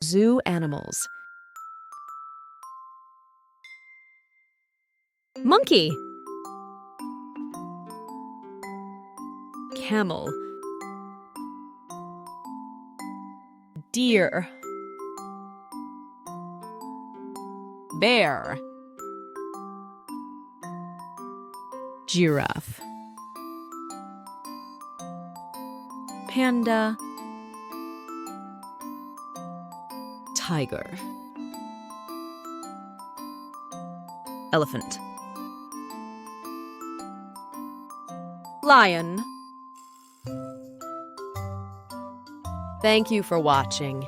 Zoo animals. Monkey. Camel. Deer. Bear. Giraffe. Panda. Tiger. Elephant. Lion. Thank you for watching.